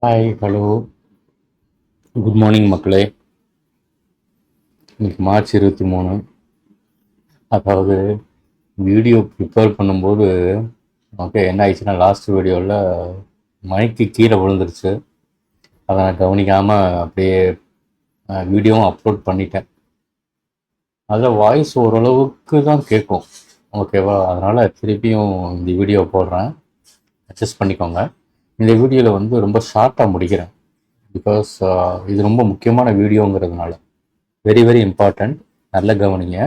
Hi hello good morning மக்களே. இன்னைக்கு March 23. அதாவது வீடியோ ப்ரிப்பேர் பண்ணும்போது ஓகே என்ன ஆயிடுச்சுன்னா லாஸ்ட் வீடியோவில் மைக்கு கீழே விழுந்துருச்சு. அதை நான் கவனிக்காமல் அப்படியே வீடியோவும் அப்லோட் பண்ணிட்டேன். அதில் வாய்ஸ் ஓரளவுக்கு தான் கேட்கும். ஓகேவா, அதனால் திருப்பியும் இந்த வீடியோ போடுறேன், அட்ஜஸ்ட் பண்ணிக்கோங்க. இந்த வீடியோவில் வந்து ரொம்ப ஷார்ட்டாக முடிக்கிறேன். பிகாஸ் இது ரொம்ப முக்கியமான வீடியோங்கிறதுனால வெரி வெரி இம்பார்ட்டண்ட். நல்ல கவனிங்க.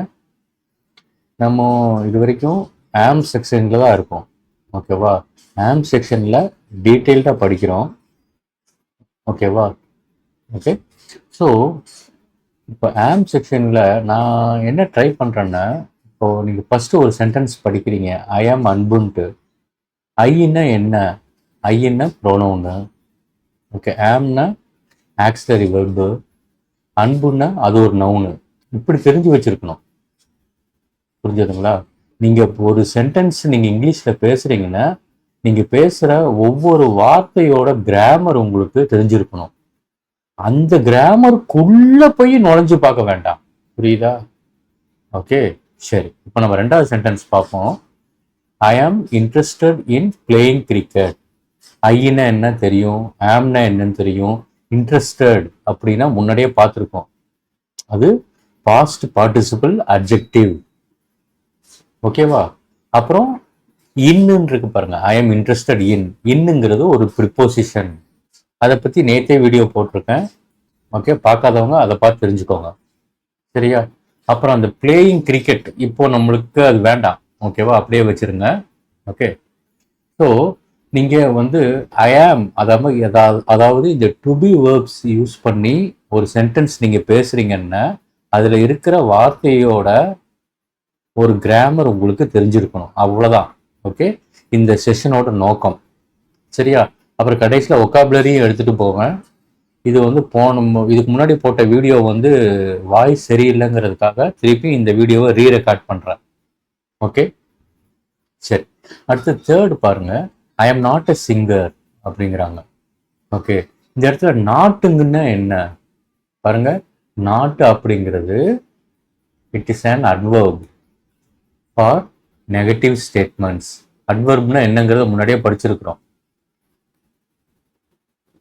நம்ம இது வரைக்கும் ஆம் செக்ஷனில் தான் இருக்கோம். ஓகேவா, ஆம் செக்ஷனில் டீட்டெயில்டாக படிக்கிறோம். ஓகேவா, ஓகே. ஸோ இப்போ ஆம் செக்ஷனில் நான் என்ன ட்ரை பண்ணுறேன்னா, இப்போது நீங்கள் ஃபஸ்ட்டு ஒரு சென்டென்ஸ் படிக்கிறீங்க, ஐ ஆம் அன்புன்ட்டு. ஐன்னா என்ன? ஐன்னா ப்ரோனவுன்னு. ஓகே, ஆம்னா ஆக்சிலரி வெர்பு, அன்புன்னா அது ஒரு நவுனு. இப்படி தெரிஞ்சு வச்சிருக்கணும். புரிஞ்சதுங்களா? நீங்க ஒரு சென்டென்ஸ் நீங்க இங்கிலீஷ்ல பேசுறீங்கன்னா, நீங்க பேசுற ஒவ்வொரு வார்த்தையோட கிராமர் உங்களுக்கு தெரிஞ்சிருக்கணும். அந்த கிராமருக்குள்ள போய் நுழைஞ்சு பார்க்க வேண்டாம். புரியுதா? ஓகே, சரி. இப்போ நம்ம ரெண்டாவது சென்டென்ஸ் பார்ப்போம். ஐ ஆம் இன்ட்ரெஸ்டட் இன் பிளேயிங் கிரிக்கெட். ஐன்னா என்ன தெரியும், ஆம்னா என்னன்னு தெரியும். இன்ட்ரெஸ்டட் அப்படின்னா முன்னாடியே பார்த்துருக்கோம், அது பாஸ்ட் பார்ட்டிசிபிள் அட்ஜெக்டிவ். ஓகேவா? அப்புறம் இன்னு இருக்கு பாருங்க, ஐ எம் இன்ட்ரெஸ்டட் இன். இன்னுங்கிறது ஒரு ப்ரிப்போசிஷன். அதை பத்தி நேத்தே வீடியோ போட்டிருக்கேன். ஓகே, பார்க்காதவங்க அதை பார்த்து தெரிஞ்சுக்கோங்க. சரியா? அப்புறம் அந்த பிளேயிங் கிரிக்கெட் இப்போ நம்மளுக்கு அது வேண்டாம். ஓகேவா, அப்படியே வச்சிருங்க. ஓகே. ஸோ நீங்க வந்து ஐ ஆம் அதாவது இந்த டு பி வேர்ப்ஸ் யூஸ் பண்ணி ஒரு சென்டென்ஸ் நீங்க பேசுறீங்கன்னா அதுல இருக்கிற வார்த்தையோட ஒரு கிராமர் உங்களுக்கு தெரிஞ்சிருக்கணும். அவ்வளவுதான். ஓகே, இந்த செஷனோட நோக்கம். சரியா? அப்புறம் கடைசியில் ஒக்காபுலரியும் எடுத்துட்டு போவேன். இது வந்து இதுக்கு முன்னாடி போட்ட வீடியோ வந்து வாய்ஸ் சரியில்லைங்கிறதுக்காக திருப்பி இந்த வீடியோவை ரீரெக்கார்ட் பண்றேன். ஓகே, சரி. அடுத்து தேர்ட் பாருங்க, I am not a singer அப்படிங்கிறாங்க. ஓகே, இந்த இடத்துல நாட்டுங்கன்னா என்ன பாருங்க. நாட்டு அப்படிங்கிறது it is an adverb for negative statements. அட்வர்ப்னா என்னங்கிறத முன்னாடியே படிச்சிருக்கிறோம்.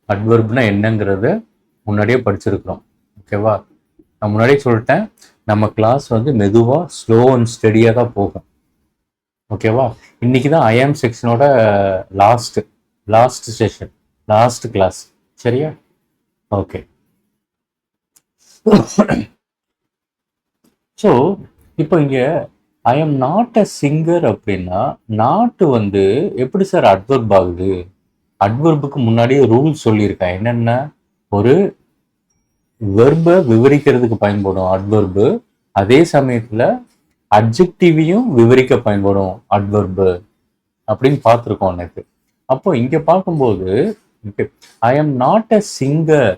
அட்வர்ப்னா என்னங்கிறத முன்னாடியே படிச்சிருக்கிறோம். ஓகேவா, நான் முன்னாடியே சொல்லிட்டேன், நம்ம கிளாஸ் வந்து மெதுவாக ஸ்லோ அண்ட் ஸ்டடியாக தான் போகும். ஓகேவா, இன்னைக்கு தான் ஐஎம் செக்ஷனோட லாஸ்ட் செஷன், லாஸ்ட் கிளாஸ். சரியா? ஓகே. ஸோ இப்போ இங்கே I am not a singer அப்படின்னா நாட்டு வந்து எப்படி சார் அட்வர்ப் ஆகுது? அட்வர்புக்கு முன்னாடியே ரூல் சொல்லியிருக்கேன். என்னென்ன? ஒரு வெர்பை விவரிக்கிறதுக்கு பயன்படும் அட்வர்பு, அதே சமயத்துல அட்ஜெக்டிவையும் விவரிக்க பயன்படும் அட்வர்பு அப்படின்னு பார்த்துருக்கோம் எனக்கு. அப்போ இங்க பார்க்கும்போது ஐ எம் நாட் அ சிங்கர்.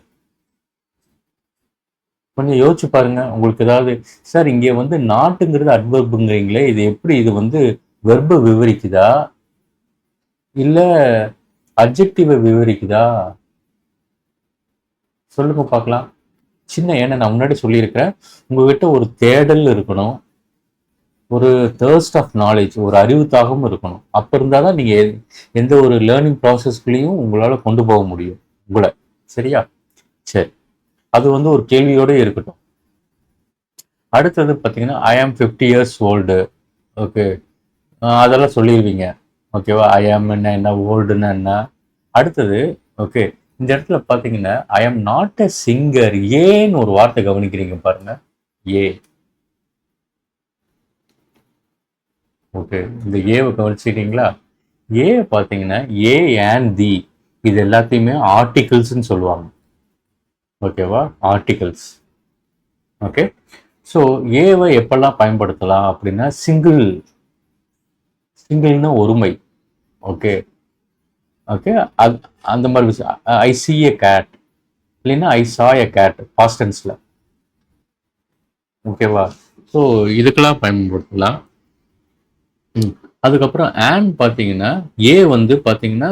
கொஞ்சம் யோசிச்சு பாருங்க. உங்களுக்கு ஏதாவது சார் இங்க வந்து நாட்டுங்கிறது அட்வர்புங்கிறீங்களே, இது எப்படி, இது வந்து வெர்பை விவரிக்குதா இல்ல அட்ஜெக்டிவை விவரிக்குதா? சொல்லுங்க பார்க்கலாம். சின்ன, ஏன்னா நான் முன்னாடி சொல்லியிருக்கிறேன், உங்ககிட்ட ஒரு தேடல் இருக்கணும், ஒரு தேர்ஸ்ட் ஆஃப் நாலேஜ், ஒரு அறிவு தாகம் இருக்கணும். அப்ப இருந்தாதான் நீங்க எந்த ஒரு லேர்னிங் ப்ராசஸ்க்குள்ளேயும் உங்களால கொண்டு போக முடியும் உங்களை. சரியா? சரி, அது வந்து ஒரு கேள்வியோட இருக்கட்டும். அடுத்தது பார்த்தீங்கன்னா ஐ ஆம் 50 years ஓல்டு. ஓகே, அதெல்லாம் சொல்லிடுவீங்க. ஓகேவா, ஐ ஆம் என்ன ஓல்டுன்னா என்ன. அடுத்தது ஓகே, இந்த இடத்துல பார்த்தீங்கன்னா ஐ ஆம் நாட் எ சிங்கர். ஏன்னு ஒரு வார்த்தை கவனிக்கிறீங்க பாருங்க, ஏ. ஓகே, இந்த ஏவை கவனிச்சிட்டீங்களா? ஏ பார்த்தீங்கன்னா ஏ அண்ட் தி இது எல்லாத்தையுமே ஆர்டிகிள்ஸ்ன்னு சொல்லுவாங்க. ஓகேவா, ஆர்டிகிள்ஸ். ஓகே, ஸோ ஏவை எப்பெல்லாம் பயன்படுத்தலாம் அப்படின்னா சிங்கிள்னா ஒருமை. ஓகே, ஓகே, அந்த மாதிரி விஷயம். ஐ சி ஏ கேட் இல்லைன்னா ஐ சா ஏ கேட் பாஸ்ட் டென்ஸ்ல. ஓகேவா, ஸோ இதுக்கெல்லாம் பயன்படுத்தலாம். அதுக்கப்புறம் ஆன் பார்த்தீங்கன்னா ஏ வந்து பார்த்தீங்கன்னா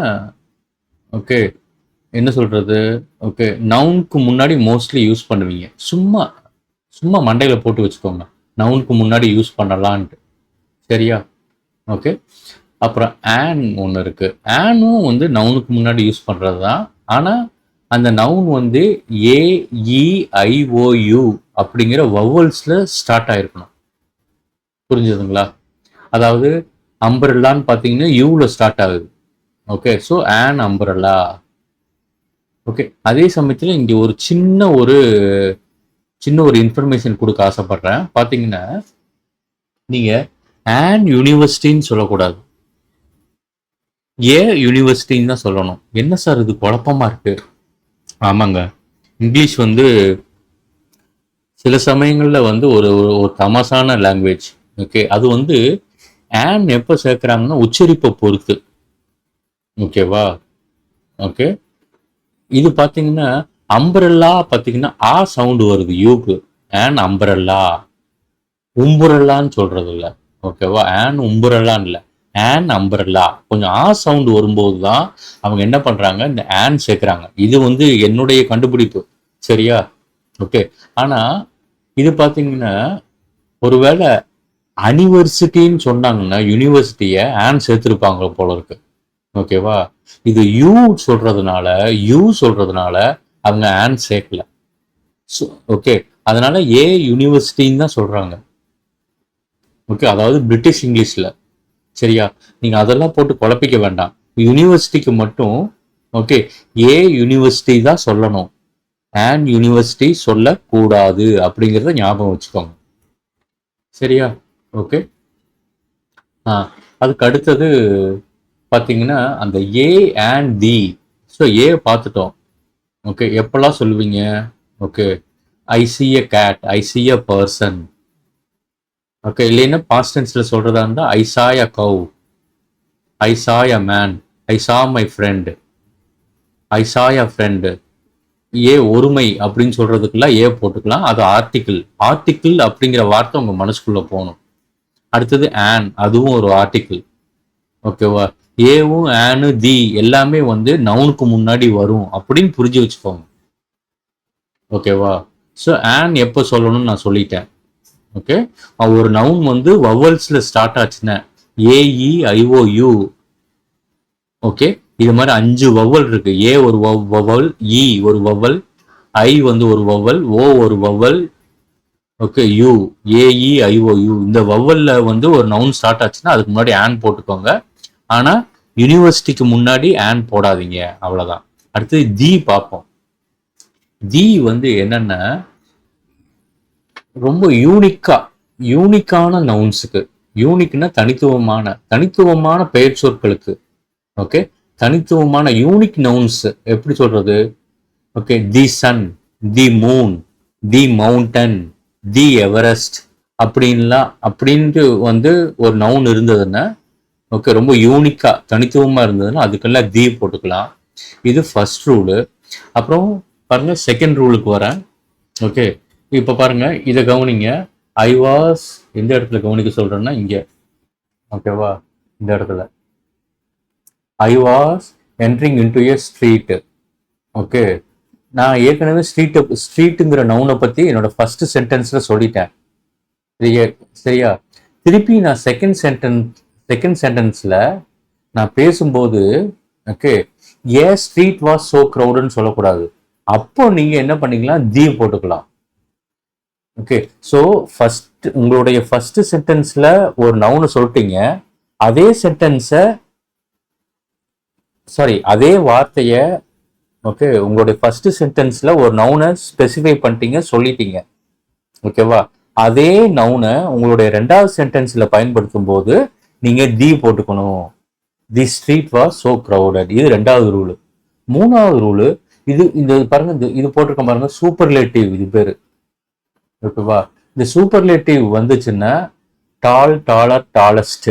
ஓகே என்ன சொல்றது? ஓகே. நவுனுக்கு முன்னாடி மோஸ்ட்லி யூஸ் பண்ணுவீங்க. சும்மா சும்மா மண்டையில போட்டு வச்சுக்கோங்க. நவுனுக்கு முன்னாடி யூஸ் பண்ணலான்ட்டு. சரியா? ஓகே. அப்புறம் ஆன் ஒன்று இருக்கு. ஆனும் வந்து நவுனுக்கு முன்னாடி யூஸ் பண்ணுறது தான். ஆனால் அந்த நவுன் வந்து ஏஇஐஓயு அப்படிங்கிற வவல்ஸில் ஸ்டார்ட் ஆயிருக்கணும். புரிஞ்சுதுங்களா? அதாவது அம்பரல்லான்னு பார்த்தீங்கன்னா யூவில் ஸ்டார்ட் ஆகுது. Okay. So on umbrella. Okay. அதே சமயத்தில் இங்கே ஒரு சின்ன ஒரு இன்ஃபர்மேஷன் கொடுக்க ஆசைப்படுறேன். பார்த்தீங்கன்னா நீங்கள் ஆன் யூனிவர்சிட்டின்னு சொல்லக்கூடாது. யூனிவர்சிட்டின்னு தான் சொல்லணும். என்ன சார் இது குழப்பமா இருக்கு? ஆமாங்க. இங்கிலீஷ் வந்து சில சமயங்களில் வந்து ஒரு ஒரு தமாசான லாங்குவேஜ். ஓகே. அது வந்து ஆன் எப்போ சேர்க்குறாங்கன்னா உச்சரிப்பை பொறுத்து. ஓகேவா? ஓகே. இது பார்த்தீங்கன்னா அம்பரல்லா பார்த்தீங்கன்னா ஆ சவுண்டு வருது யூக்கு. On umbrella. உம்புரல்லான்னு சொல்றது இல்லை. ஓகேவா? ஆன் உம்புரல்லான்னு இல்லை. On umbrella. கொஞ்சம் ஆ சவுண்டு வரும்போது தான் அவங்க என்ன பண்றாங்க, இந்த ஆன் சேர்க்குறாங்க. இது வந்து என்னுடைய கண்டுபிடிப்பு. சரியா? ஓகே. ஆனா இது பார்த்தீங்கன்னா ஒருவேளை அனிவர்சிட்டின்னு சொன்னாங்கன்னா யூனிவர்சிட்டியை ஆன் சேர்த்துருப்பாங்க போல இருக்கு. ஓகேவா? இது யூ சொல்றதுனால அவங்க ஆன் சேர்க்கல. ஓகே. அதனால யூனிவர்சிட்டின்னு தான் சொல்றாங்க. ஓகே. அதாவது பிரிட்டிஷ் இங்கிலீஷ்ல. சரியா? நீங்க அதெல்லாம் போட்டு குழப்பிக்க வேண்டாம். யூனிவர்சிட்டிக்கு மட்டும் ஓகே யூனிவர்சிட்டி தான் சொல்லணும். ஆன் யூனிவர்சிட்டி சொல்லக்கூடாது அப்படிங்கிறத ஞாபகம் வச்சுக்கோங்க. சரியா? ஓகே. அதுக்கு அடுத்தது பார்த்தீங்கன்னா அந்த ஏ அண்ட் தி. ஸோ ஏ பார்த்துட்டோம். ஓகே. எப்பெல்லாம் சொல்லுவீங்க? Okay. I C A gate, I C a person. Okay. இல்லைன்னா பாஸ்ட் டென்ஸ்ல சொல்றதா இருந்தா ஐ சா எ கவ், ஐ சா எ மேன், ஐ சா மை ஃப்ரெண்ட், ஐ சா எ ஃப்ரெண்ட். ஏ ஒருமை அப்படின்னு சொல்றதுக்குள்ள ஏ போட்டுக்கலாம். அது ஆர்டிக்கிள். ஆர்டிக்கிள் அப்படிங்கிற வார்த்தை உங்க மனசுக்குள்ள போகணும். அடுத்தது ஆன், அதுவும் ஒரு ஆர்டிக்கிள். ஓகேவா? ஏவும் ஆனு தி எல்லாமே வந்து நவுனுக்கு முன்னாடி வரும் அப்படின்னு புரிஞ்சு வச்சுக்கோங்க. ஓகேவா? ஸோ ஆன் எப்போ சொல்லணும்னு நான் சொல்லிட்டேன். ஓகே. ஒரு நவுன் வந்து வவல்ஸ்ல ஸ்டார்ட் ஆச்சுன்னா ஏஇஐஓயு. ஓகே. இது மாதிரி 5 வவல் இருக்கு. ஏ ஒரு வவல், இ ஒரு வவல், ஐ வந்து ஒரு வவல், ஓ ஒரு வவல், ஓகே யூ, ஏஇஐஓயு. இந்த வவல்ல வந்து ஒரு நவுன் ஸ்டார்ட் ஆச்சுன்னா அதுக்கு முன்னாடி ஆன் போட்டுக்கோங்க. ஆனா யூனிவர்சிட்டிக்கு முன்னாடி ஆன் போடாதீங்க. அவ்வளவுதான். அடுத்தது தி பார்ப்போம். தி வந்து என்னன்னா ரொம்ப யூனிக்கான நவுன்ஸுக்கு. யூனிக்னா தனித்துவமான பெயர் சொற்களுக்கு. ஓகே. தனித்துவமான யூனிக் நவுன்ஸ் எப்படி சொல்றது? Okay. The sun, the moon, the mountain, the Everest அப்படின்ட்டு வந்து ஒரு நவுன் இருந்ததுன்னா ஓகே ரொம்ப யூனிக்கா தனித்துவமா இருந்ததுன்னா அதுக்கெல்லாம் தி போட்டுக்கலாம். இது ஃபர்ஸ்ட் ரூலு. அப்புறம் பாருங்க செகண்ட் ரூலுக்கு வரேன். ஓகே. இப்போ பாருங்க இதை கவனிங்க. ஐ வாஸ் எந்த இடத்துல கவனிக்க சொல்றேன்னா இங்க. ஓகேவா? இந்த இடத்துல I was entering into a street. Okay. நான் ஏற்கனவே ஸ்ட்ரீட்டுங்கிற நவுனை பத்தி என்னோட ஃபர்ஸ்ட் சென்டென்ஸ்ல சொல்லிட்டேன். சரியா? திருப்பி நான் செகண்ட் சென்டென்ஸ்ல நான் பேசும்போது okay a street was so க்ரௌடுன்னு சொல்லக்கூடாது. அப்போ நீங்க என்ன பண்ணிக்கலாம்? தி போட்டுக்கலாம். ஓகே. ஸோ உங்களுடைய ஃபர்ஸ்ட் சென்டென்ஸ்ல ஒரு நவுனை சொல்லிட்டீங்க. அதே சென்டென்ஸை அதே வார்த்தைய ஓகே உங்களுடைய ஃபர்ஸ்ட் சென்டென்ஸ்ல ஒரு நவுனை ஸ்பெசிஃபை பண்ணிட்டீங்க, சொல்லிட்டீங்க. ஓகேவா? அதே நவுனை உங்களுடைய ரெண்டாவது சென்டென்ஸ்ல பயன்படுத்தும் போது நீங்க தி போட்டுக்கணும். The street was so crowded. இது ரெண்டாவது ரூலு. மூணாவது ரூலு இந்த பாருங்க, இது போட்டிருக்க பாருங்க சூப்பர்லேட்டிவ். இது பேரு. ஓகேவா? இந்த சூப்பர்லேட்டிவ் வந்துச்சுன்னா டால், டாலர், டாலஸ்ட்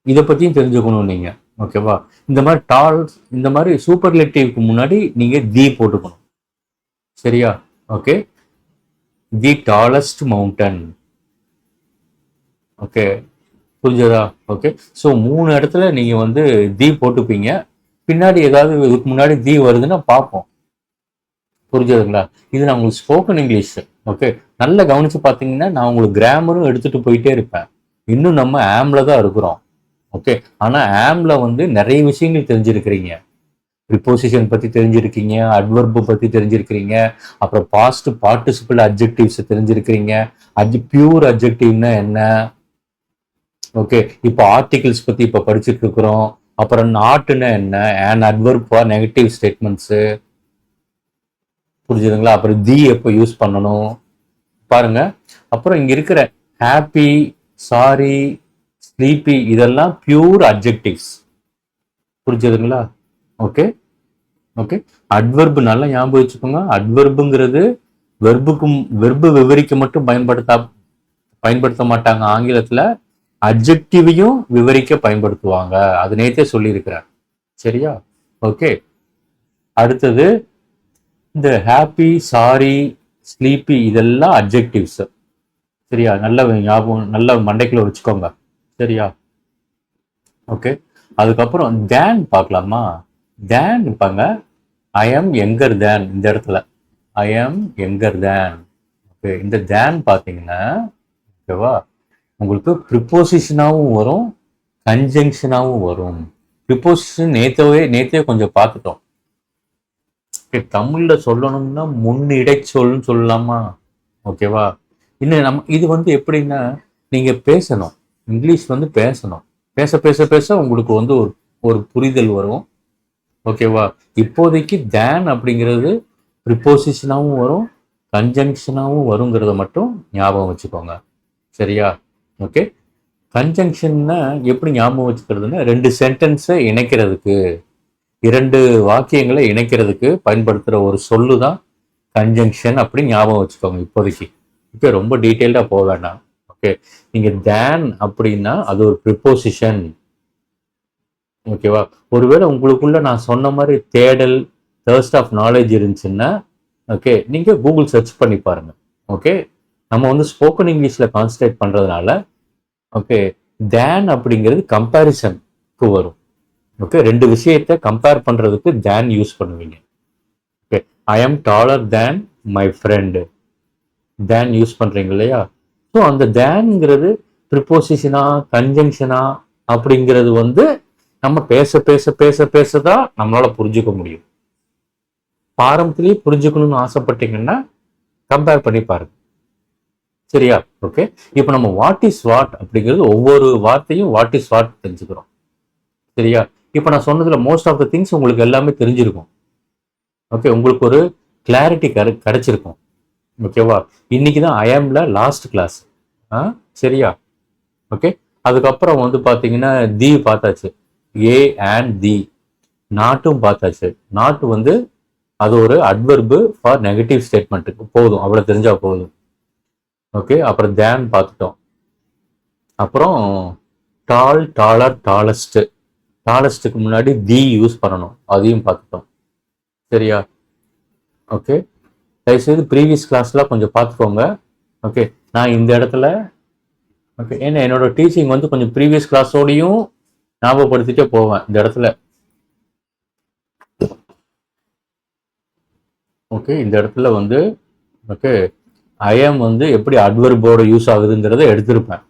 இதை பத்தியும் தெரிஞ்சுக்கணும் நீங்க. ஓகேவா? இந்த மாதிரி சூப்பர்லேட்டிவ்க்கு முன்னாடி நீங்க தி போட்டுக்கணும். சரியா? ஓகே. தி டாலஸ்ட் மவுண்டன். ஓகே. புரிஞ்சதா? ஓகே. ஸோ 3 இடத்துல நீங்க வந்து தி போட்டுப்பீங்க. பின்னாடி ஏதாவது இதுக்கு முன்னாடி தி வருதுன்னா பார்ப்போம். புரிஞ்சதுங்களா? இது நான் உங்களுக்கு ஸ்போக்கன் இங்கிலீஷ். ஓகே, நல்லா கவனிச்சு பார்த்தீங்கன்னா நான் உங்களுக்கு கிராமரும் எடுத்துட்டு போயிட்டே இருப்பேன். இன்னும் நம்ம ஆம்ல தான் இருக்கிறோம். ஓகே, ஆனா ஆம்ல வந்து நிறைய விஷயங்கள் தெரிஞ்சிருக்கிறீங்க. ப்ரிப்போசிஷன் பத்தி தெரிஞ்சிருக்கீங்க, அட்வர்பு பத்தி தெரிஞ்சிருக்கிறீங்க, அப்புறம் பாஸ்ட் பார்ட்டிசிபிள் அட்ஜெக்டிவ்ஸ் தெரிஞ்சிருக்கிறீங்க. பியூர் அட்ஜெக்டிவ்னா என்ன? ஓகே, இப்போ ஆர்டிகிள்ஸ் பத்தி இப்போ படிச்சுட்டு இருக்கிறோம். அப்புறம் நாட்டுன்னா என்ன, and adverb for negative statements. புரிஞ்சுதுங்களா? அப்புறம் தி எப்போ யூஸ் பண்ணணும் பாருங்க. அப்புறம் இங்க இருக்கிற ஹாப்பி, சாரி, ஸ்லீப்பி இதெல்லாம் பியூர் அட்ஜெக்டிவ்ஸ். புரிஞ்சதுங்களா? Okay okay. அட்வர்பு நல்லா ஞாபகம் வச்சுக்கோங்க. அட்வர்புங்கிறது வெர்பு விவரிக்க மட்டும் பயன்படுத்த மாட்டாங்க ஆங்கிலத்துல. அட்ஜெக்டிவையும் விவரிக்க பயன்படுத்துவாங்க. அது நேத்தே சொல்லியிருக்கிறேன். சரியா? ஓகே. அடுத்தது இந்த ஹாப்பி, சாரி, ஸ்லீப்பி இதெல்லாம் அட்ஜெக்டிவ்ஸ். சரியா? நல்ல ஞாபகம், நல்ல மண்டைக்குள்ள வச்சுக்கோங்க. சரியா? ஓகே. அதுக்கப்புறம் தேன் பார்க்கலாமா? தேன் இருப்பாங்க. ஐ எம் எங்கர் தேன். இந்த இடத்துல I am younger than. Okay, இந்த தேன் பார்த்தீங்கன்னா ஓகேவா, உங்களுக்கு ப்ரிப்போசிஷனாகவும் வரும், கன்ஜங்ஷனாகவும் வரும். ப்ரிப்போசிஷன் நேத்தே கொஞ்சம் பார்த்துட்டோம். தமிழ்ல சொல்லணும்னா முன்னிடைச்சொல்னு சொல்லலாமா? ஓகேவா? இன்னும் நம்ம இது வந்து எப்படின்னா, நீங்க பேசணும், இங்கிலீஷ் வந்து பேசணும். பேச பேச பேச உங்களுக்கு வந்து ஒரு புரிதல் வரும். ஓகேவா? இப்போதைக்கு தேன் அப்படிங்கிறது ப்ரிப்போசிஷனாகவும் வரும், கன்ஜங்ஷனாகவும் வருங்கிறத மட்டும் ஞாபகம் வச்சுக்கோங்க. சரியா? ஓகே. கன்ஜங்ஷன்னா எப்படி ஞாபகம் வச்சுக்கிறதுன்னா, ரெண்டு சென்டென்ஸை இணைக்கிறதுக்கு, இரண்டு வாக்கியங்களை இணைக்கிறதுக்கு பயன்படுத்துகிற ஒரு சொல்லு தான் கன்ஜங்ஷன் அப்படி ஞாபகம் வச்சுக்கோங்க இப்போதைக்கு. ஓகே, ரொம்ப டீட்டெயில்டாக போக வேண்டாம். ஓகே, நீங்கள் தேன் அப்படின்னா அது ஒரு ப்ரிப்போசிஷன். ஓகேவா? ஒருவேளை உங்களுக்குள்ள நான் சொன்ன மாதிரி தேடல், தர்ஸ்ட் ஆஃப் நாலேஜ் இருந்துச்சுன்னா ஓகே, நீங்கள் கூகுள் சர்ச் பண்ணி பாருங்க. ஓகே, நம்ம வந்து ஸ்போக்கன் இங்கிலீஷில் கான்சன்ட்ரேட் பண்ணுறதுனால ஓகே, தேன் அப்படிங்கிறது கம்பேரிசனுக்கு வரும். ஓகே, ரெண்டு விஷயத்தை கம்பேர் பண்ணுறதுக்கு தேன் யூஸ் பண்ணுவீங்க. Okay, I am dollar than my friend. Than use பண்ணுறீங்க இல்லையா? ஸோ அந்த தேன்ங்கிறது ப்ரிப்போசிஷனா கன்ஜங்ஷனா அப்படிங்கிறது வந்து நம்ம பேச பேச பேச பேசதான் நம்மளால புரிஞ்சுக்க முடியும். பாரம்பரியத்திலேயே புரிஞ்சுக்கணும்னு ஆசைப்பட்டீங்கன்னா கம்பேர் பண்ணி பாருங்க. சரியா? ஓகே. இப்போ நம்ம வாட் இஸ் வாட் அப்படிங்கிறது ஒவ்வொரு வார்த்தையும் வாட் இஸ் வாட் தெரிஞ்சுக்கிறோம். சரியா? இப்போ நான் சொன்னதுல மோஸ்ட் ஆஃப் த திங்ஸ் உங்களுக்கு எல்லாமே தெரிஞ்சிருக்கும். ஓகே, உங்களுக்கு ஒரு கிளாரிட்டி கிடைச்சிருக்கும். ஓகேவா? இன்னைக்கு தான் ஐஎம்ல லாஸ்ட் கிளாஸ். சரியா? ஓகே. அதுக்கப்புறம் வந்து பார்த்தீங்கன்னா தி பார்த்தாச்சு, ஏ அண்ட் தி. நாட்டும் பார்த்தாச்சு. நாட்டு வந்து அது ஒரு அட்வர்பு ஃபார் நெகட்டிவ் ஸ்டேட்மெண்ட்டுக்கு போதும், அவ்வளோ தெரிஞ்சா போதும். ஓகே, அப்புறம் தேன் பார்த்துட்டோம். அப்புறம் டால், டாலர், டாலஸ்ட். டாலஸ்ட்டுக்கு முன்னாடி தி யூஸ் பண்ணணும், அதையும் பார்த்துட்டோம். சரியா? ஓகே, தயவுசெய்து ப்ரீவியஸ் கிளாஸ்லாம் கொஞ்சம் பார்த்துக்கோங்க. ஓகே, நான் இந்த இடத்துல ஓகே, ஏன்னா என்னோட டீச்சிங் வந்து கொஞ்சம் ப்ரீவியஸ் கிளாஸோடையும் ஞாபகப்படுத்திட்டே போவேன் இந்த இடத்துல. ஓகே, இந்த இடத்துல வந்து ஓகே ஐஎம் வந்து எப்படி அட்வர்போட யூஸ் ஆகுதுங்கிறத எடுத்திருப்பேன்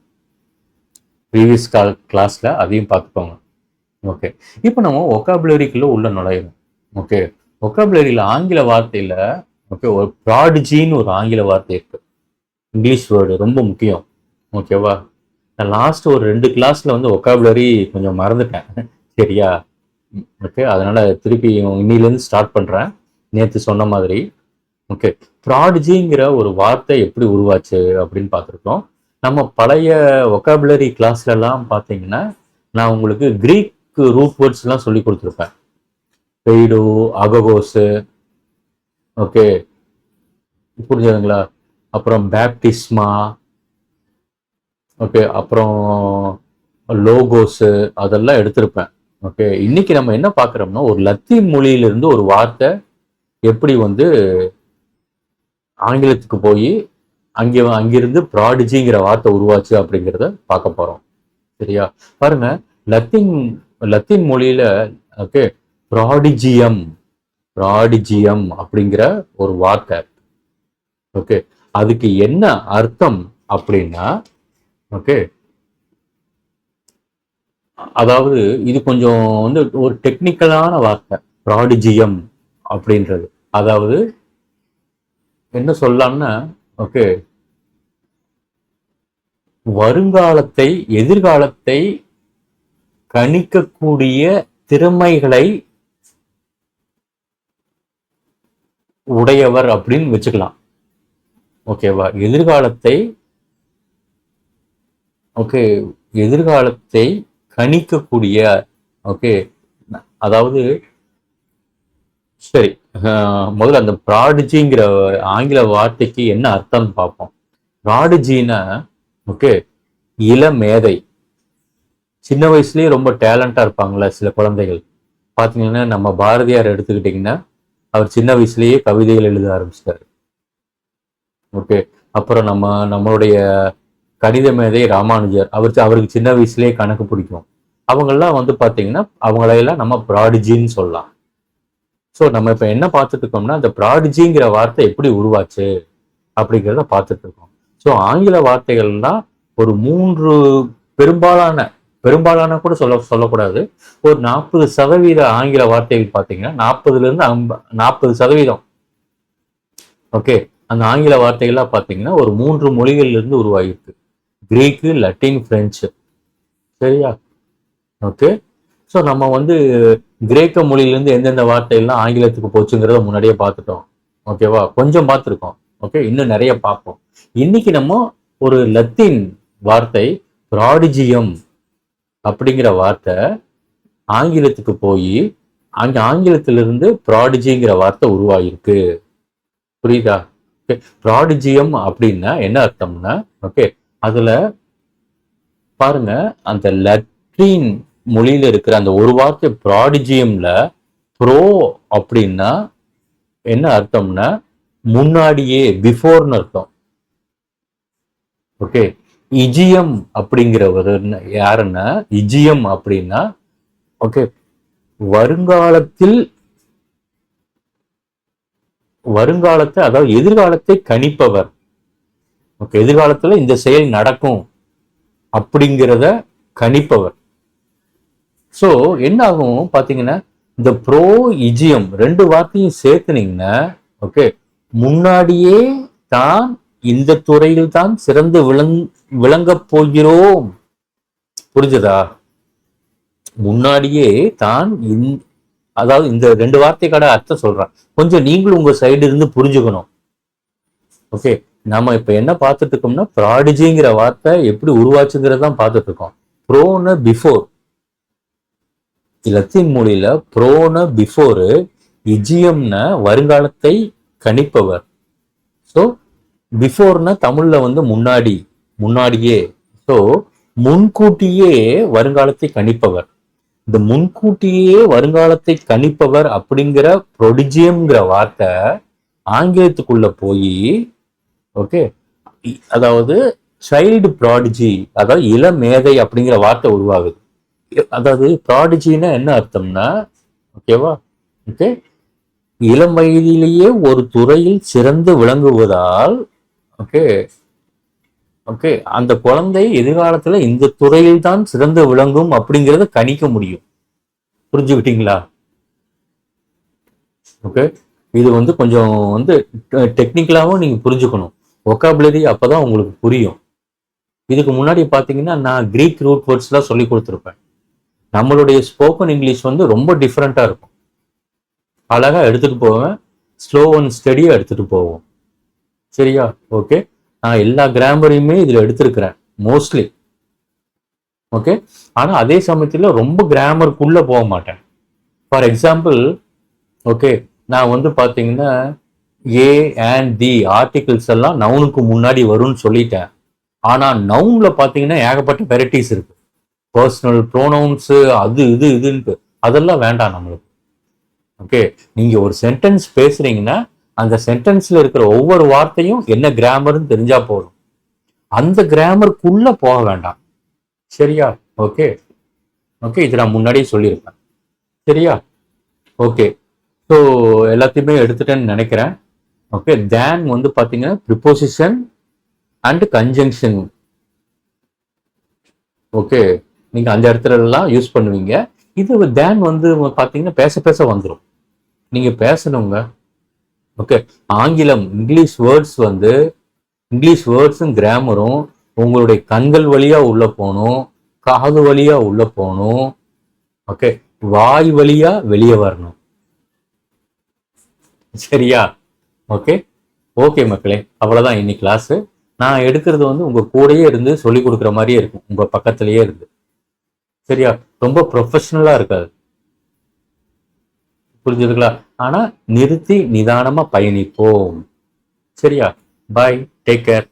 ப்ரீவியஸ் கிளாஸ்ல, அதையும் பார்த்துக்கோங்க. ஓகே, இப்போ நம்ம ஒகாபுலரிக்குள்ள உள்ள நுழையணும். ஓகே, ஒகாபுலரியில் ஆங்கில வார்த்தையில் ஓகே ஒரு ப்ராடிஜின்னு ஒரு ஆங்கில வார்த்தை இருக்கு, இங்கிலீஷ் வேர்டு, ரொம்ப முக்கியம். ஓகேவா? நான் லாஸ்ட் ஒரு 2 கிளாஸ்ல வந்து ஒகாபுலரி கொஞ்சம் மறந்துட்டேன். சரியா? ஓகே, அதனால திருப்பி இன்னிலேருந்து ஸ்டார்ட் பண்றேன், நேற்று சொன்ன மாதிரி. ஓகே, ப்ராடிஜிங்கிற ஒரு வார்த்தை எப்படி உருவாச்சு அப்படின்னு பார்த்துருக்கோம். நம்ம பழைய ஒகாபுலரி கிளாஸ்லலாம் பார்த்தீங்கன்னா நான் உங்களுக்கு கிரீக் ரூட் வேர்ட்ஸ்லாம் சொல்லி கொடுத்துருப்பேன். பெய்டோ, அகோகோஸு. ஓகே, புரிஞ்சதுங்களா? அப்புறம் பேப்டிஸ்மா. ஓகே, அப்புறம் லோகோஸு அதெல்லாம் எடுத்திருப்பேன். ஓகே, இன்னைக்கு நம்ம என்ன பார்க்குறோம்னா ஒரு லத்தீன் மொழியிலிருந்து ஒரு வார்த்தை எப்படி வந்து ஆங்கிலத்துக்கு போய் அங்கிருந்து ப்ராடிஜிங்கிற வார்த்தை உருவாச்சு அப்படிங்கிறத பார்க்க போறோம். சரியா? பாருங்க, லத்தீன் மொழியில ஓகே ப்ராடிஜியம். ப்ராடிஜியம் அப்படிங்கிற ஒரு வார்த்தை. ஓகே, அதுக்கு என்ன அர்த்தம் அப்படின்னா, ஓகே, அதாவது இது கொஞ்சம் வந்து ஒரு டெக்னிக்கலான வார்த்தை. ப்ராடிஜியம் அப்படின்றது அதாவது என்ன சொல்லலாம்னா, ஓகே, வருங்காலத்தை எதிர்காலத்தை கணிக்கக்கூடிய திறமைகளை உடையவர் அப்படின்னு வச்சுக்கலாம். ஓகேவா? எதிர்காலத்தை, ஓகே, எதிர்காலத்தை கணிக்கக்கூடிய, ஓகே, அதாவது சரி, முதல்ல அந்த ப்ராடிஜிங்கிற ஆங்கில வார்த்தைக்கு என்ன அர்த்தம் பார்ப்போம். ப்ராடிஜின்னா, ஓகே, இளமேதை. சின்ன வயசுலயே ரொம்ப டேலண்டா இருப்பாங்களே சில குழந்தைகள். பாத்தீங்கன்னா நம்ம பாரதியார் எடுத்துக்கிட்டீங்கன்னா அவர் சின்ன வயசுலயே கவிதைகள் எழுத ஆரம்பிச்சிட்டாரு. ஓகே, அப்புறம் நம்மளுடைய கணித மேதை ராமானுஜர், அவருக்கு சின்ன வயசுலயே கணக்கு பிடிக்கும். அவங்கெல்லாம் வந்து பாத்தீங்கன்னா அவங்களையெல்லாம் நம்ம ப்ராடிஜின்னு சொல்லலாம். ஸோ நம்ம இப்ப என்ன பார்த்துட்டு இருக்கோம்னா, அந்த ப்ராடிஜிங்கிற வார்த்தை எப்படி உருவாச்சு அப்படிங்கிறத பார்த்துட்டு இருக்கோம். ஸோ ஆங்கில வார்த்தைகள்லாம் ஒரு 3 பெரும்பாலான கூட சொல்லக்கூடாது, ஒரு 40% ஆங்கில வார்த்தைகள் பார்த்தீங்கன்னா 40% ஓகே, அந்த ஆங்கில வார்த்தைகள்லாம் பார்த்தீங்கன்னா ஒரு 3 மொழிகள்ல இருந்து உருவாகிருக்கு. Greek, Latin, French. சரியா? ஓகே, ஸோ நம்ம வந்து கிரேக்க மொழியிலேருந்து எந்தெந்த வார்த்தைகள்லாம் ஆங்கிலத்துக்கு போச்சுங்கிறத முன்னாடியே பார்த்துட்டோம். ஓகேவா? கொஞ்சம் பார்த்துருக்கோம். ஓகே, இன்னும் நிறைய பார்ப்போம். இன்னைக்கு நம்ம ஒரு லத்தீன் வார்த்தை ப்ராடிஜியம் அப்படிங்கிற வார்த்தை ஆங்கிலத்துக்கு போய் அங்க ஆங்கிலத்திலிருந்து ப்ராடிஜிங்கிற வார்த்தை உருவாகிருக்கு. புரியுதா? ஓகே, ப்ராடிஜியம் அப்படின்னா என்ன அர்த்தம்னா, ஓகே, அதுல பாருங்க, அந்த லத்தீன் மொழியில இருக்கிற அந்த ஒரு வார்த்தை ப்ராடிஜியம்ல ப்ரோ அப்படின்னா என்ன அர்த்தம்னா முன்னாடியே, பிஃபோர்னு அர்த்தம். ஓகே, இஜியம் அப்படிங்கிறவர் யாருன்னா, இஜியம் அப்படின்னா ஓகே, வருங்காலத்தை அதாவது எதிர்காலத்தை கணிப்பவர். ஓகே, எதிர்காலத்துல இந்த செயல் நடக்கும் அப்படிங்கிறத கணிப்பவர். ஸோ என்ன ஆகும் பாத்தீங்கன்னா, இந்த ப்ரோ இஜியம் 2 வார்த்தையும் சேர்த்துனீங்கன்னா, ஓகே, முன்னாடியே தான் இந்த துறையில் தான் சிறந்து விளங்கப் போகிறோம். புரிஞ்சதா? முன்னாடியே தான் அதாவது இந்த 2 வார்த்தைக்கான அர்த்தம் சொல்றேன். கொஞ்சம் நீங்களும் உங்க சைடு இருந்து புரிஞ்சுக்கணும். ஓகே, நம்ம இப்ப என்ன பார்த்துட்டு இருக்கோம்னா, ப்ராடிஜிங்கிற வார்த்தை எப்படி உருவாச்சுங்கிறதான் பார்த்துட்டு இருக்கோம். ப்ரோன பிஃபோர், லத்தீன் மொழியில ப்ரோன பிஃபோரு, இஜியம்னா வருங்காலத்தை கணிப்பவர். ஸோ பிஃபோர்னா தமிழ்ல வந்து முன்னாடி, முன்னாடியே. ஸோ முன்கூட்டியே வருங்காலத்தை கணிப்பவர். இந்த முன்கூட்டியே வருங்காலத்தை கணிப்பவர் அப்படிங்கிற ப்ரொடிஜியம்ங்கிற வார்த்தை ஆங்கிலத்துக்குள்ள போய், ஓகே, அதாவது சைல்டு ப்ராடிஜி, அதாவது இளமேதை அப்படிங்கிற வார்த்தை உருவாகுது. அதாவது ப்ராடிஜின்னா என்ன அர்த்தம்னா, ஓகேவா, ஓகே, இளம் வயதிலேயே ஒரு துறையில் சிறந்து விளங்குவதால், ஓகே, ஓகே, அந்த குழந்தை எதிர்காலத்துல இந்த துறையில் தான் சிறந்து விளங்கும் அப்படிங்கிறத கணிக்க முடியும். புரிஞ்சுக்கிட்டீங்களா? ஓகே, இது வந்து கொஞ்சம் வந்து டெக்னிக்கலாவும் நீங்க புரிஞ்சுக்கணும். ஒகாபுலரி அப்பதான் உங்களுக்கு புரியும். இதுக்கு முன்னாடி பாத்தீங்கன்னா நான் கிரீக் ரூட் வேர்ட்ஸ்லாம் சொல்லி கொடுத்துருப்பேன். நம்மளுடைய ஸ்போக்கன் இங்கிலீஷ் வந்து ரொம்ப டிஃப்ரெண்டா இருக்கும். அழகா எடுத்துட்டு போவேன், ஸ்லோ அண்ட் ஸ்டடியா எடுத்துட்டு போவோம். சரியா? ஓகே, நான் எல்லா கிராமரையுமே இதுல எடுத்திருக்கிறேன் மோஸ்ட்லி. ஓகே, ஆனா அதே சமயத்துல ரொம்ப கிராமருக்குள்ள போக மாட்டேன். ஃபார் எக்ஸாம்பிள், ஓகே, நான் வந்து பாத்தீங்கன்னா ஏ அண்ட் தி ஆர்டிகிள்ஸ் எல்லாம் நவுனுக்கு முன்னாடி வரும்னு சொல்லிட்டேன். ஆனா நவுன்ல பாத்தீங்கன்னா ஏகப்பட்ட வெரைட்டிஸ் இருக்கு. பர்சனல் ப்ரோனவுன்ஸ், அது இதுன்ட்டு அதெல்லாம் வேண்டாம் நம்மளுக்கு. ஓகே, நீங்க ஒரு சென்டென்ஸ் பேசுறீங்கன்னா அந்த சென்டென்ஸ்ல இருக்கிற ஒவ்வொரு வார்த்தையும் என்ன கிராமர்னு தெரிஞ்சா போதும். அந்த கிராமருக்குள்ள போக வேண்டாம். சரியா? ஓகே, ஓகே, இது நான் முன்னாடியே சொல்லியிருப்பேன். சரியா? ஓகே, ஸோ எல்லாத்தையுமே எடுத்துட்டேன்னு நினைக்கிறேன். ஓகே, தேன் வந்து பார்த்தீங்கன்னா ப்ரிப்போசிஷன் அண்ட் கன்ஜங்ஷன். ஓகே, நீங்கள் அந்த இடத்துல எல்லாம் யூஸ் பண்ணுவீங்க. இது தேன் வந்து பார்த்தீங்கன்னா பேச பேச வந்துடும், நீங்கள் பேசணுங்க. ஓகே, ஆங்கிலம் இங்கிலீஷ் வேர்ட்ஸ் வந்து இங்கிலீஷ் வேர்ட்ஸும் கிராமரும் உங்களுடைய கண்கள் வழியா உள்ள போகணும், காது வழியா உள்ள போகணும். ஓகே, வாய் வழியா வெளியே வரணும். சரியா? ஓகே, ஓகே மக்களே, அவ்வளோதான் இன்னைக்கு கிளாஸு. நான் எடுக்கிறது வந்து உங்க கூடயே இருந்து சொல்லி கொடுக்குற மாதிரியே இருக்கும், உங்க பக்கத்திலேயே இருந்து. சரியா? ரொம்ப ப்ரொஃபஷனலா இருக்காது, புரிஞ்சுதுங்களா? ஆனா நிறுத்தி நிதானமா பயணிப்போம். சரியா? பாய், டேக் கேர்.